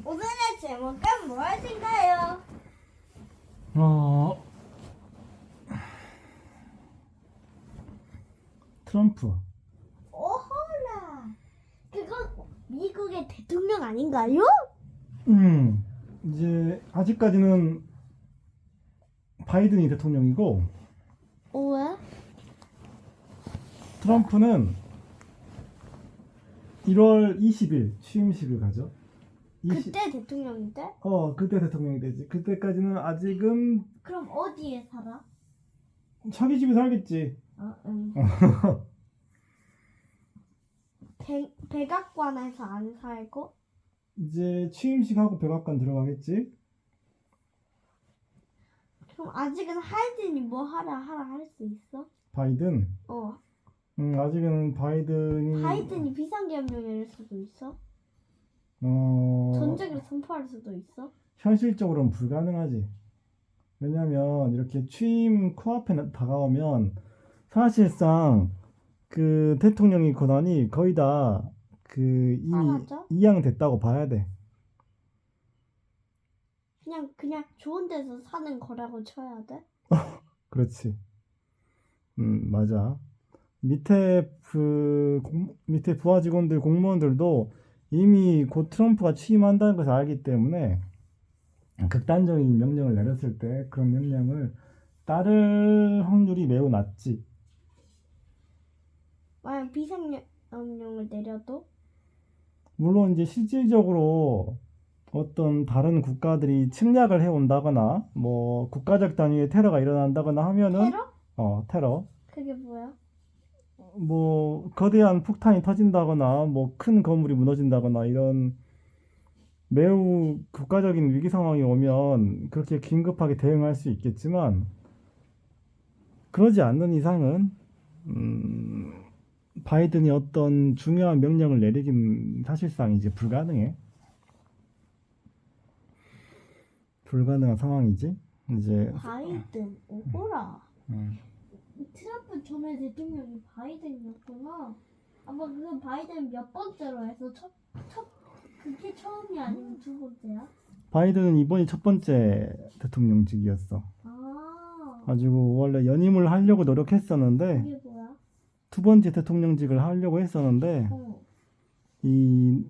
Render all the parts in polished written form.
오늘의 제목은 무엇인가요? 트럼프. 오호라. 그거 미국의 대통령 아닌가요? 이제 아직까지는 바이든이 대통령이고 왜? 트럼프는 1월 20일 취임식을 가죠. 그때 대통령이 돼? 그때 대통령이 되지. 그때까지는 아직은 그럼 어디에 살아? 자기 집에 살겠지. 응. 백악관에서 안 살고? 이제 취임식하고 백악관 들어가겠지. 그럼 아직은 하이든이 뭐 하라 할 수 있어? 바이든. 아직은 바이든이 비상계엄령 내릴 수도 있어? 전쟁을 선포할 수도 있어? 현실적으로는 불가능하지. 왜냐면 이렇게 취임 코앞에 다가오면 사실상 그 대통령의 권한이 거의 다 이미 사라져? 이양됐다고 봐야 돼. 그냥 좋은 데서 사는 거라고 쳐야 돼? 그렇지. 맞아. 밑에 밑에 부하 직원들, 공무원들도 이미 곧 트럼프가 취임한다는 것을 알기 때문에 극단적인 명령을 내렸을 때 그런 명령을 따를 확률이 매우 낮지. 만약 비상계엄령을 내려도? 물론 이제 실질적으로 어떤 다른 국가들이 침략을 해온다거나 뭐 국가적 단위의 테러가 일어난다거나 하면은 테러? 테러 그게 뭐야? 뭐 거대한 폭탄이 터진다거나 뭐 큰 건물이 무너진다거나 이런 매우 국가적인 위기 상황이 오면 그렇게 긴급하게 대응할 수 있겠지만 그러지 않는 이상은 바이든이 어떤 중요한 명령을 내리긴 사실상 이제 불가능한 상황이지. 이제 바이든 오호라. 트럼프 전에 대통령이 바이든이었구나. 아마 그 바이든 몇 번째로 해서 그게 처음이 아니면 두 번째야? 바이든은 이번이 첫 번째 대통령직이었어. 가지고 원래 연임을 하려고 노력했었는데 그게 뭐야? 두 번째 대통령직을 하려고 했었는데 이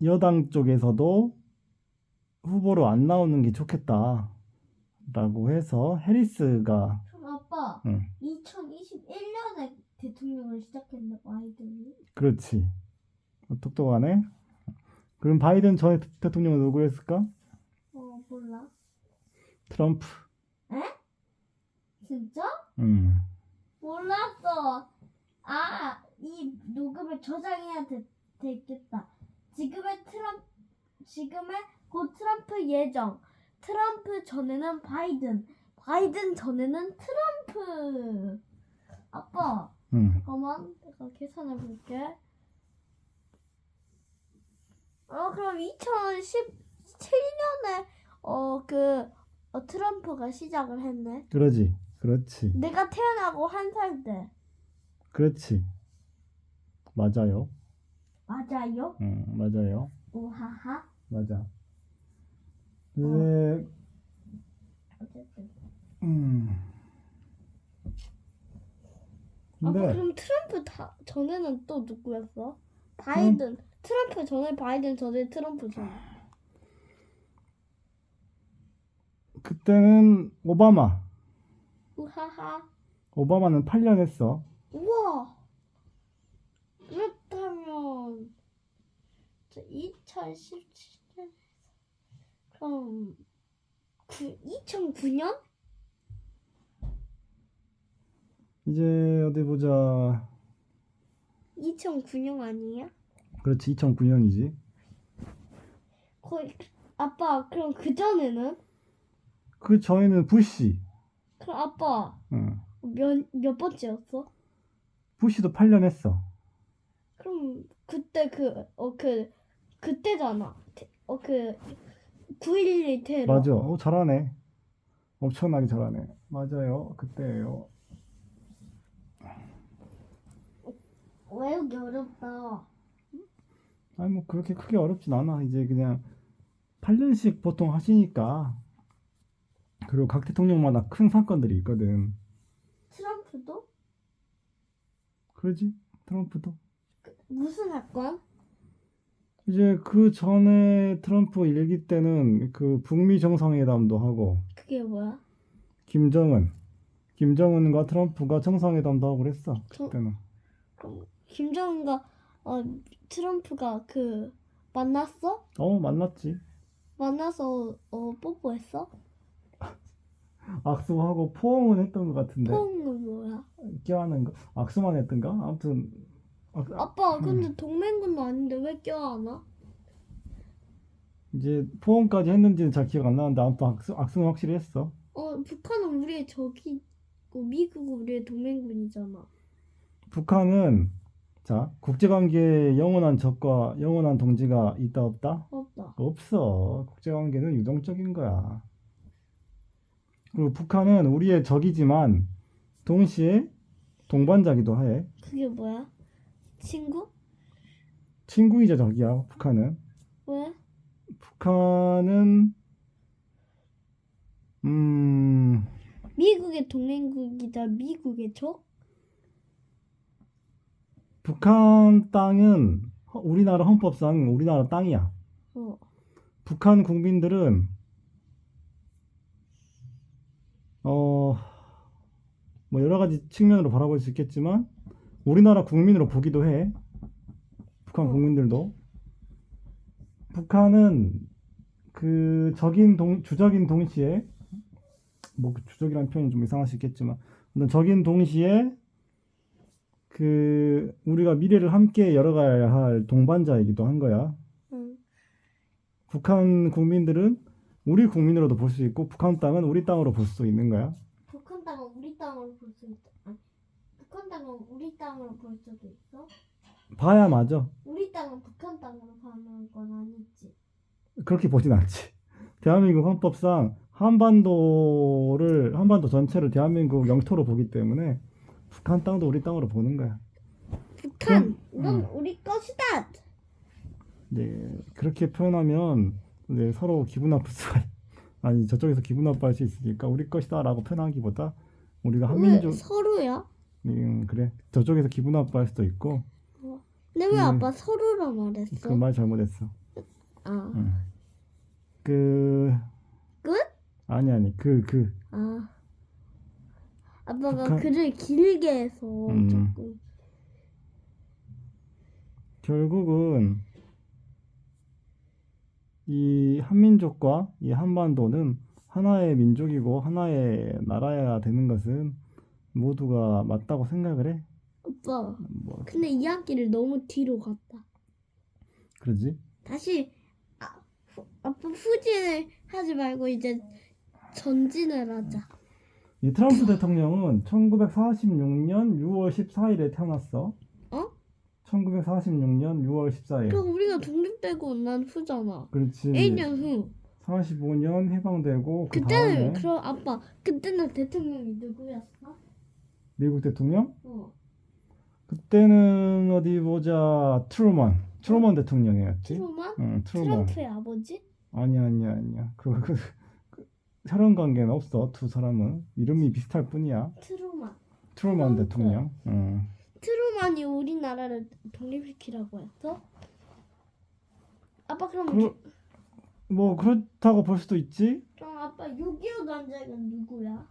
여당 쪽에서도 후보로 안 나오는 게 좋겠다라고 해서 해리스가 그럼 아빠 2021년에 대통령을 시작했나 바이든이? 그렇지. 똑똑하네. 그럼 바이든 전 대통령은 누구였을까? 몰라. 트럼프. 에? 진짜? 몰랐어. 이 녹음을 저장해야 되겠다. 지금의 곧 트럼프 예정. 트럼프 전에는 바이든 전에는 트럼프. 아빠, 잠깐만. 내가 계산해 볼게. 그럼 2017년에 트럼프가 시작을 했네. 그렇지. 내가 태어나고 1살 때. 그렇지. 맞아요. 맞아요? 맞아요. 오하하. 맞아. 이제 어쨌든. 근데 그럼 트럼프 전에는 또 누구였어? 바이든. 트럼프 전에 바이든 전에 트럼프 전에. 그때는 오바마. 우하하. 오바마는 8년 했어. 우와. 그렇다면 2017년 그럼 2009년? 이제 어디 보자. 2009년 아니야? 그렇지, 2009년이지. 거의 아빠 그럼 그 전에는? 그 전에는 부시. 그럼 아빠 몇 번째였어? 부시도 8년 했어. 그럼 그때 그때잖아. 9.11 테러. 맞아. 잘하네. 엄청나게 잘하네. 맞아요. 그때예요. 외우기 어렵다. 아니 뭐 그렇게 크게 어렵진 않아. 이제 그냥 8년씩 보통 하시니까. 그리고 각 대통령마다 큰 사건들이 있거든. 트럼프도? 그러지? 트럼프도. 무슨 사건? 이제 그 전에 트럼프 일기 때는 그 북미 정상회담도 하고 그게 뭐야? 김정은 김정은과 트럼프가 정상회담도 하고 그랬어. 그때는. 김정은과 트럼프가 만났어? 만났지. 만나서 뽀뽀했어? 악수하고 포옹은 했던 것 같은데. 포옹은 뭐야? 껴안은 거 악수만 했던가? 아무튼 아빠 근데 동맹군도 아닌데 왜 껴안아? 이제 포옹까지 했는지는 잘 기억 안 나는데 아무튼 악수는 확실히 했어. 북한은 우리의 적이고 미국은 우리의 동맹군이잖아. 북한은 자 국제관계에 영원한 적과 영원한 동지가 있다 없다? 없다. 없어. 국제관계는 유동적인 거야. 그리고 북한은 우리의 적이지만 동시에 동반자기도 해. 그게 뭐야? 친구? 친구이자 적이야. 북한은. 왜? 북한은 미국의 동맹국이자 미국의 적? 북한 땅은 우리나라 헌법상 우리나라 땅이야. 어. 북한 국민들은 뭐 여러 가지 측면으로 바라볼 수 있겠지만 우리나라 국민으로 보기도 해. 북한 국민들도. 북한은 그 주적인 동시에 뭐 주적이라는 표현이 좀 이상할 수 있겠지만 적인 동시에 그 우리가 미래를 함께 열어가야 할 동반자이기도 한 거야. 응. 북한 국민들은 우리 국민으로도 볼 수 있고 북한 땅은 우리 땅으로 볼 수 있는 거야. 북한 땅은 우리 땅으로 볼 수 있다. 아니, 북한 땅은 우리 땅으로 볼 수도 있어? 봐야 맞아. 우리 땅은 북한 땅으로 가는 건 아니지. 그렇게 보진 않지. 대한민국 헌법상 한반도 전체를 대한민국 영토로 보기 때문에 북한 땅도 우리 땅으로 보는 거야. 북한, 넌 우리 것이다. 이제 그렇게 표현하면 이제 서로 기분 나쁠 수가 아니 저쪽에서 기분 나빠할 수 있으니까 우리 것이다라고 표현하기보다 우리가 왜 한민족 서로야? 그래 저쪽에서 기분 나빠할 수도 있고 근데 왜 아빠 서로라 말했어? 그 말 잘못했어. 아, 그 끝? 아니 아, 아빠가 북한- 글을 길게 해서 조금. 결국은 이 한민족과 이 한반도는 하나의 민족이고 하나의 나라여야 되는 것은 모두가 맞다고 생각을 해. 아빠, 뭐 근데 이야기를 너무 뒤로 갔다. 그러지? 다시 아빠 후진을 하지 말고 이제 전진을 하자. 이 트럼프 대통령은 1946년 6월 14일에 태어났어. 어? 1946년 6월 14일. 그럼 우리가 독립되고 난 후잖아. 그렇지. 1년 후. 45년 해방되고 그 그때는 다음에 그럼 아빠 그때는 대통령이 누구였어? 미국 대통령? 어. 그때는 어디 보자. 트루먼 대통령이었지. 트루먼? 응, 트루먼. 트럼프의 아버지? 아니야. 그 혈연 관계는 없어. 두 사람은 이름이 비슷할 뿐이야. 트루먼. 트루먼 트럼프. 대통령. 응. 트루먼이 우리나라를 독립시키라고 했어? 아빠 그럼 뭐 그렇다고 볼 수도 있지. 그럼 아빠 6.25 전쟁은 누구야?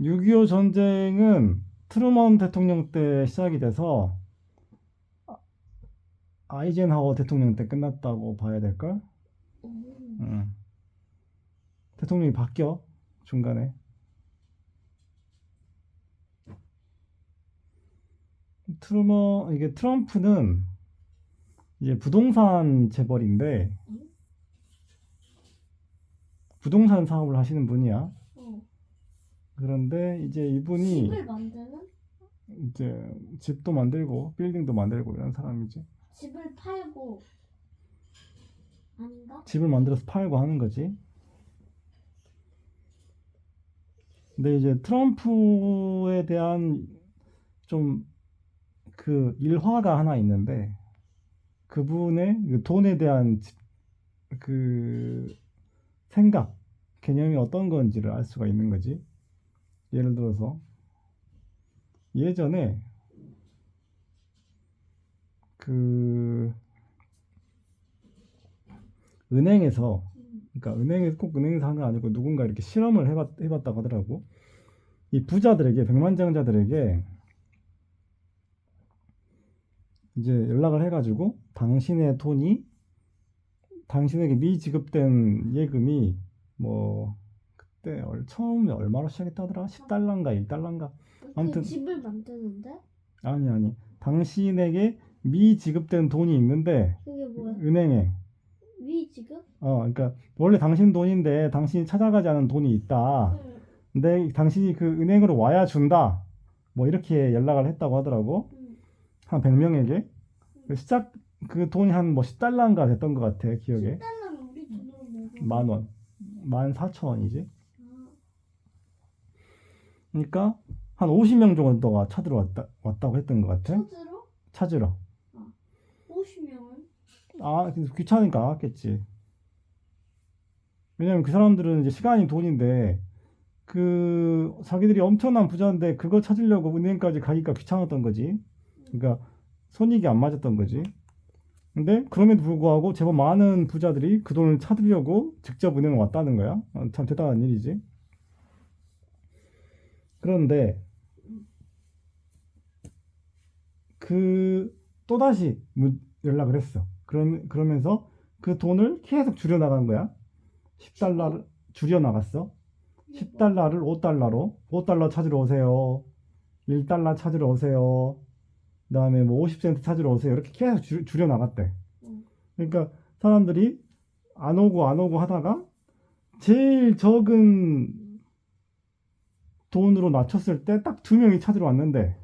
6.25 전쟁은 트루먼 대통령 때 시작이 돼서 아이젠하워 대통령 때 끝났다고 봐야 될걸? 응. 대통령이 바뀌어 중간에. 이게 트럼프는 이제 부동산 재벌인데 부동산 사업을 하시는 분이야. 그런데 이제 이분이 집을 만드는? 이제 집도 만들고 빌딩도 만들고 이런 사람이지. 집을 팔고 아닌가? 집을 만들어서 팔고 하는 거지. 근데 이제 트럼프에 대한 좀 그 일화가 하나 있는데 그분의 그 돈에 대한 그 생각, 개념이 어떤 건지를 알 수가 있는 거지. 예를 들어서 예전에 그 은행에서, 그러니까 은행에서 꼭 은행에서 하는 건 아니고 누군가 이렇게 실험을 해봤다고 하더라고. 이 부자들에게, 백만장자들에게 이제 연락을 해가지고 당신의 돈이, 당신에게 미지급된 예금이 뭐 그때 처음에 얼마로 시작했다더라? 10달러인가 1달러인가? 그 아무튼 집을 만드는데? 아니 당신에게 미지급된 돈이 있는데 그게 뭐야? 은행에, 위지급? 그러니까 원래 당신 돈인데 당신이 찾아가지 않은 돈이 있다. 응. 근데 당신이 그 은행으로 와야 준다. 뭐 이렇게 연락을 했다고 하더라고. 응. 한 100명에게. 시작 그 돈이 한 뭐 10달러인가 됐던 것 같아, 기억에. 10달러면 우리 돈으로 뭐고? 10,000원. 14,000원이지. 아, 그러니까 한 50명 정도가 왔다고 했던 것 같아. 찾으러? 찾으러. 50명은? 그래서 귀찮으니까 안 왔겠지. 왜냐면 그 사람들은 이제 시간이 돈인데, 그 자기들이 엄청난 부자인데 그거 찾으려고 은행까지 가기가 귀찮았던 거지. 그러니까 손익이 안 맞았던 거지. 근데 그럼에도 불구하고 제법 많은 부자들이 그 돈을 찾으려고 직접 은행에 왔다는 거야. 참 대단한 일이지. 그런데 그 또다시 연락을 했어. 그러면서 그 돈을 계속 줄여나간 거야. 10달러를 줄여나갔어. 10달러를 5달러로, 5달러 찾으러 오세요. 1달러 찾으러 오세요. 그 다음에 뭐 50센트 찾으러 오세요. 이렇게 계속 줄여나갔대. 응. 그러니까 사람들이 안 오고 하다가 제일 적은 돈으로 낮췄을 때 딱 2명이 찾으러 왔는데,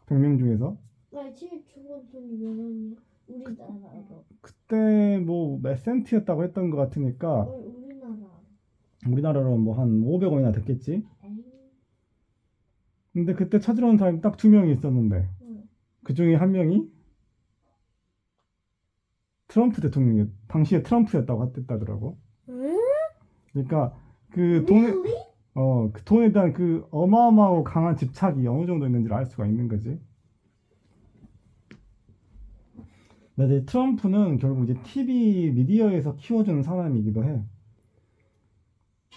100명 중에서. 나 제일 좋은 돈이 몇 원이야? 우리나라로. 그때 뭐 몇 센트였다고 했던 것 같으니까 우리나라. 우리나라로 뭐 한 500원이나 됐겠지. 에이. 근데 그때 찾으러 온 사람이 딱 2명이 있었는데 응. 그 중에 한 명이 트럼프 대통령이, 당시에 트럼프였다고 했다더라고. 응? 그러니까 그 돈에, Really? 그 돈에 대한 그 어마어마하고 강한 집착이 어느 정도 있는지를 알 수가 있는 거지. 근데 이제 트럼프는 결국 이제 TV 미디어에서 키워주는 사람이기도 해.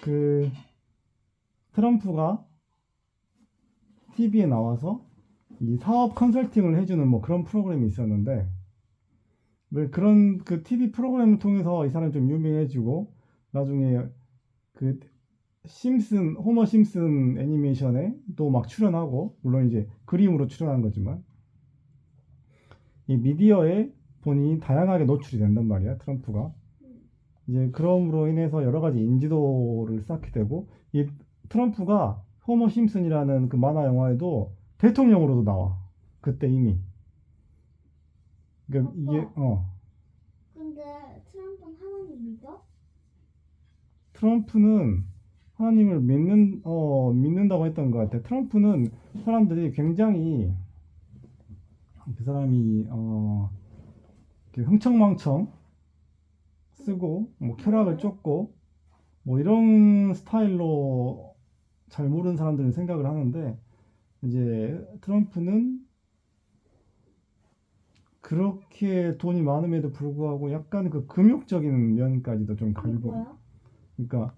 그 트럼프가 TV에 나와서 이 사업 컨설팅을 해주는 뭐 그런 프로그램이 있었는데, 왜 그런 그 TV 프로그램을 통해서 이 사람이 좀 유명해지고 나중에 그 호머 심슨 애니메이션에 또 막 출연하고, 물론 이제 그림으로 출연한 거지만 이 미디어에 본인이 다양하게 노출이 된단 말이야, 트럼프가. 이제 그럼으로 인해서 여러 가지 인지도를 쌓게 되고, 이 트럼프가 호머 심슨이라는 그 만화 영화에도 대통령으로도 나와. 그때 이미. 그러니까 이게 근데 트럼프는 하나님 믿어? 트럼프는 하나님을 믿는다고 했던 것 같아. 트럼프는 사람들이 굉장히, 그 사람이 이렇게 흥청망청 쓰고 뭐 쾌락을 쫓고 뭐 이런 스타일로 잘 모르는 사람들은 생각을 하는데, 이제 트럼프는 그렇게 돈이 많음에도 불구하고 약간 그 금욕적인 면까지도 좀 그게 가지고, 뭐야? 그러니까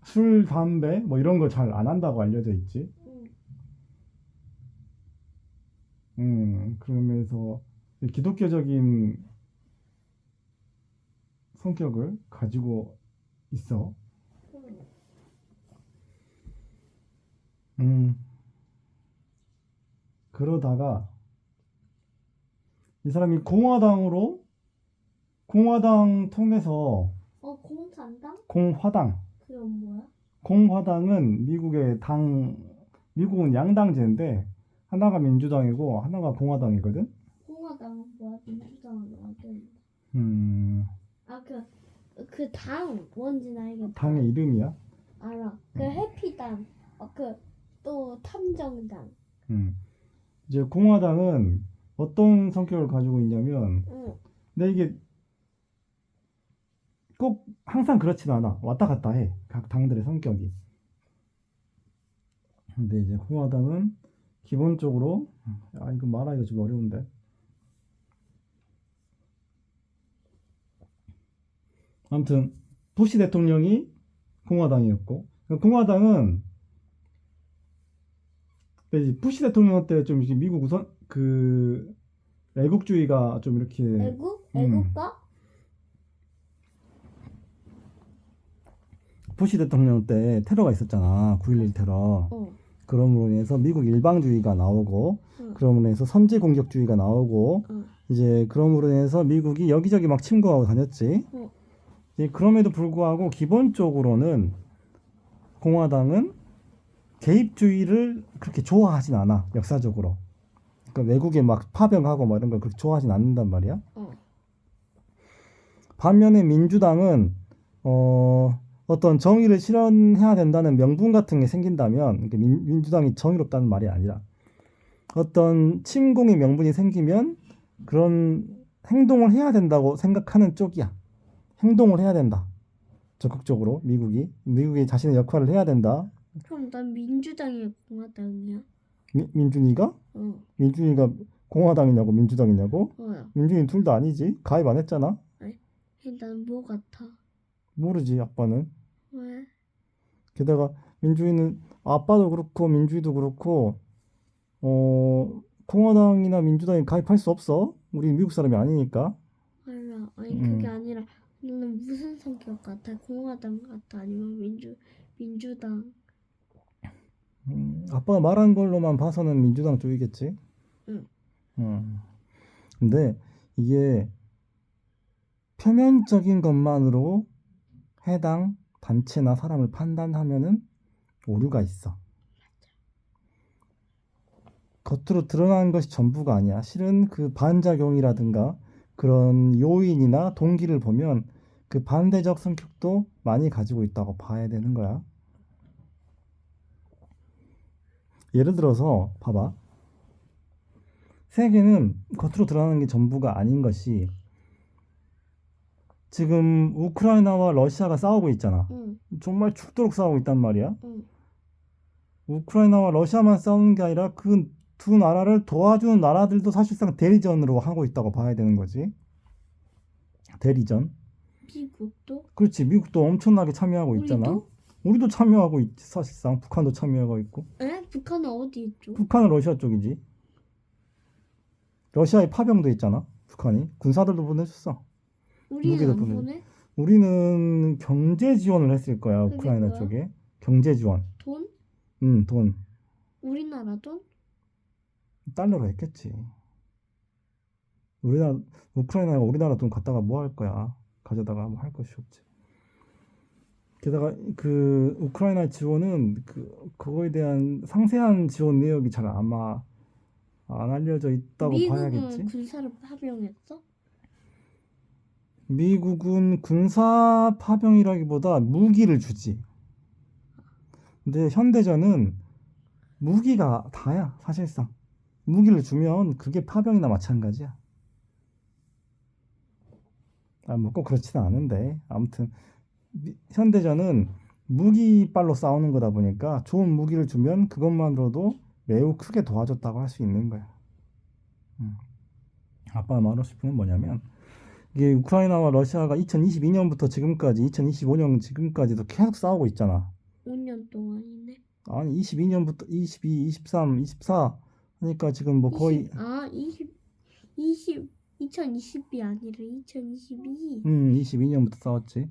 술, 담배 뭐 이런 거 잘 안 한다고 알려져 있지. 그러면서 기독교적인 성격을 가지고 있어. 음, 그러다가 이 사람이 공화당 통해서, 공산당? 공화당, 그건 뭐야? 공화당은 미국은 양당제인데 하나가 민주당이고 하나가 공화당이거든. 공화당은 뭐야? 민주당은 어떤? 음, 그 당 뭔지는 알겠다. 당의 이름이야. 알아. 그 해피당. 또 탐정당. 이제 공화당은 어떤 성격을 가지고 있냐면, 응. 근데 이게 꼭 항상 그렇진 않아. 왔다 갔다 해. 각 당들의 성격이. 근데 이제 공화당은 기본적으로 이거 말하기가 좀 어려운데. 아무튼 부시 대통령이 공화당이었고 공화당은 이제 부시 대통령 때 좀 미국 우선 그 애국주의가 좀 이렇게 애국? 애국가? 부시 대통령 때 테러가 있었잖아. 9.11 테러. 어. 그럼으로 인해서 미국 일방주의가 나오고 응. 그럼으로 인해서 선제 공격주의가 나오고 응. 이제 그럼으로 인해서 미국이 여기저기 막 침공하고 다녔지. 응. 이제 그럼에도 불구하고 기본적으로는 공화당은 개입주의를 그렇게 좋아하진 않아. 역사적으로. 그러니까 외국에 막 파병하고 뭐 이런 걸 그렇게 좋아하진 않는단 말이야. 어. 반면에 민주당은 어떤 정의를 실현해야 된다는 명분 같은 게 생긴다면 그러니까 민주당이 정의롭다는 말이 아니라 어떤 침공의 명분이 생기면 그런 행동을 해야 된다고 생각하는 쪽이야. 행동을 해야 된다. 적극적으로 미국이 자신의 역할을 해야 된다. 그럼 난 민주당이 공화당이야. 민준이가? 어. 민준이가 공화당이냐고 민주당이냐고? 뭐야? 민준이 둘 다 아니지. 가입 안 했잖아. 난 뭐 같아? 모르지 아빠는. 왜? 게다가 민준이는 아빠도 그렇고 민준이도 그렇고 공화당이나 민주당에 가입할 수 없어. 우리 미국 사람이 아니니까. 몰라. 아니 그게 아니라 너는 무슨 성격 같아? 공화당 같아? 아니면 민주당? 아빠가 말한 걸로만 봐서는 민주당 쪽이겠지. 응. 근데 이게 표면적인 것만으로 해당 단체나 사람을 판단하면은 오류가 있어. 겉으로 드러난 것이 전부가 아니야. 실은 그 반작용이라든가 그런 요인이나 동기를 보면 그 반대적 성격도 많이 가지고 있다고 봐야 되는 거야. 예를 들어서 봐봐. 세계는 겉으로 드러나는 게 전부가 아닌 것이 지금 우크라이나와 러시아가 싸우고 있잖아. 응. 정말 죽도록 싸우고 있단 말이야. 응. 우크라이나와 러시아만 싸우는 게 아니라 그 두 나라를 도와주는 나라들도 사실상 대리전으로 하고 있다고 봐야 되는 거지. 대리전. 미국도? 그렇지. 미국도 엄청나게 참여하고 있잖아. 우리도? 우리도 참여하고 있지. 사실상 북한도 참여하고 있고. 에? 북한은 어디 있죠? 북한은 러시아 쪽이지. 러시아에 파병도 있잖아. 북한이 군사들도 보내줬어. 우리는 무기도 안 보내. 보내? 우리는 경제 지원을 했을 거야. 그게 우크라이나 뭐야? 쪽에 경제 지원. 돈? 돈 우리나라 돈? 달러로 했겠지. 우리나라 우크라이나가 우리나라 돈 갖다가 뭐 할 거야? 가져다가 뭐 할 것이 없지. 게다가 그 우크라이나 지원은 그거에 대한 상세한 지원 내역이 잘 아마 안 알려져 있다고 봐야겠지. 미국은 군사를 파병했어? 미국은 군사 파병이라기보다 무기를 주지. 근데 현대전은 무기가 다야 사실상. 무기를 주면 그게 파병이나 마찬가지야. 뭐 꼭 그렇지는 않은데 아무튼 현대전은 무기빨로 싸우는 거다 보니까 좋은 무기를 주면 그것만으로도 매우 크게 도와줬다고 할 수 있는 거야. 아빠가 말하고 싶은 건 뭐냐면 이게 우크라이나와 러시아가 2022년부터 지금까지 2025년 지금까지도 계속 싸우고 있잖아. 5년 동안이네. 아니 22년부터 22, 23, 24 하니까 지금 뭐 거의 2020이 아니라 2022. 22년부터 싸웠지.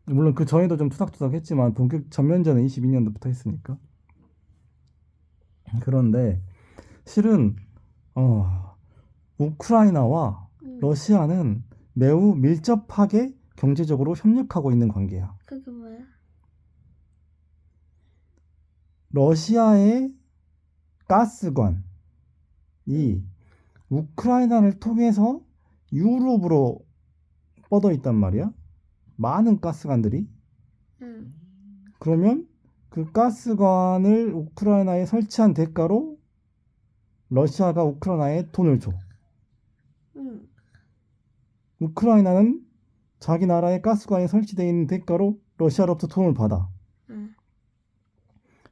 물론 그 전에도 좀 투닥투닥 했지만 본격 전면전은 22년도부터 했으니까. 그런데 실은 우크라이나와 러시아는 매우 밀접하게 경제적으로 협력하고 있는 관계야. 그게 뭐야? 러시아의 가스관이 우크라이나를 통해서 유럽으로 뻗어 있단 말이야. 많은 가스관들이. 응. 그러면 그 가스관을 우크라이나에 설치한 대가로 러시아가 우크라이나에 돈을 줘. 응. 우크라이나는 자기 나라에 가스관이 설치되어 있는 대가로 러시아로부터 돈을 받아. 응.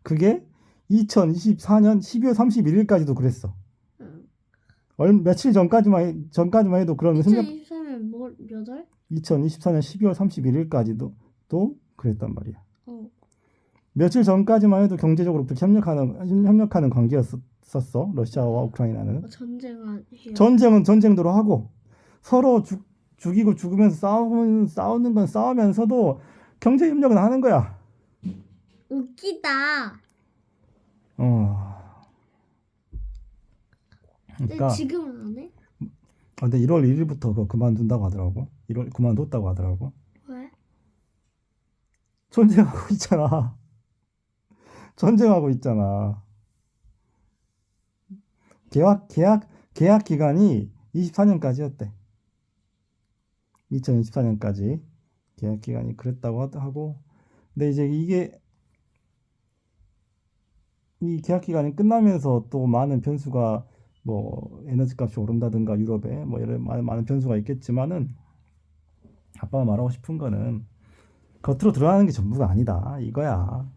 그게 2024년 12월 31일까지도 그랬어. 응. 며칠 전까지만 해도 그런 2023년 몇 월? 2024년 12월 31일까지도 또 그랬단 말이야. 어. 며칠 전까지만 해도 경제적으로 그렇게 협력하는 관계였었어. 러시아와 우크라이나는. 전쟁을 해요. 전쟁은 전쟁대로 하고 서로 죽이고 죽으면서 싸우는 건 싸우면서도 경제 협력은 하는 거야. 웃기다. 근데 그러니까 지금은 안 해? 근데 1월 1일부터 그거 그만둔다고 하더라고. 1월 그만뒀다고 하더라고. 왜? 전쟁하고 있잖아. 전쟁하고 있잖아. 계약 기간이 24년까지였대. 2024년까지 계약 기간이 그랬다고 하고. 근데 이제 이 계약 기간이 끝나면서 또 많은 변수가 뭐 에너지 값이 오른다든가 유럽에 뭐 이런 많은 변수가 있겠지만은 아빠가 말하고 싶은 거는 겉으로 드러나는 게 전부가 아니다 이거야.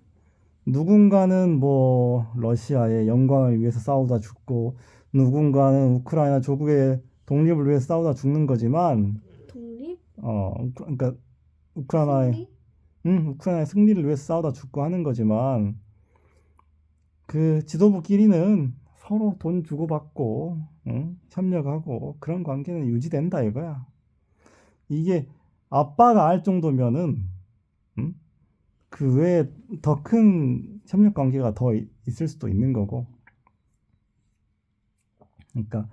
누군가는 뭐 러시아의 영광을 위해서 싸우다 죽고 누군가는 우크라이나 조국의 독립을 위해서 싸우다 죽는 거지만 독립? 그러니까 우크라이나의 승리? 우크라이나의 승리를 위해서 싸우다 죽고 하는 거지만 그 지도부끼리는 서로 돈 주고받고 협력하고 그런 관계는 유지된다 이거야. 이게 아빠가 알 정도면은 그 외에 더 큰 협력 관계가 더 있을 수도 있는 거고. 그러니까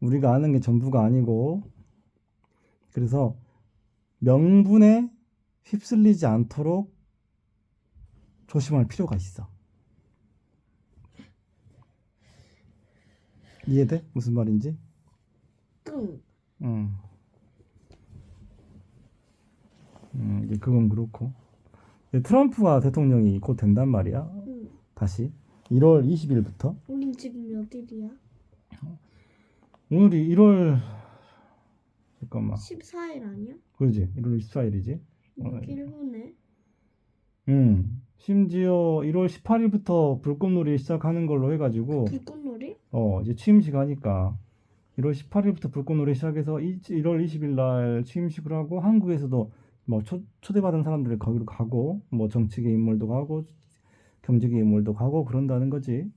우리가 아는 게 전부가 아니고 그래서 명분에 휩쓸리지 않도록 조심할 필요가 있어. 이해돼? 무슨 말인지? 응. 이제 그건 그렇고. 트럼프가 대통령이 곧 된단 말이야. 응. 다시 1월 20일부터. 우린 지금 몇 일이야? 오늘이 1월 잠깐만. 14일 아니야? 그러지. 1월 24일이지. 6일 후네. 심지어 1월 18일부터 불꽃놀이 시작하는 걸로 해가지고 불꽃놀이? 이제 취임식 하니까 1월 18일부터 불꽃놀이 시작해서 1월 20일 날 취임식을 하고 한국에서도 뭐 초대받은 사람들이 거기로 가고 뭐 정치계 인물도 가고 경제계 인물도 가고 그런다는 거지.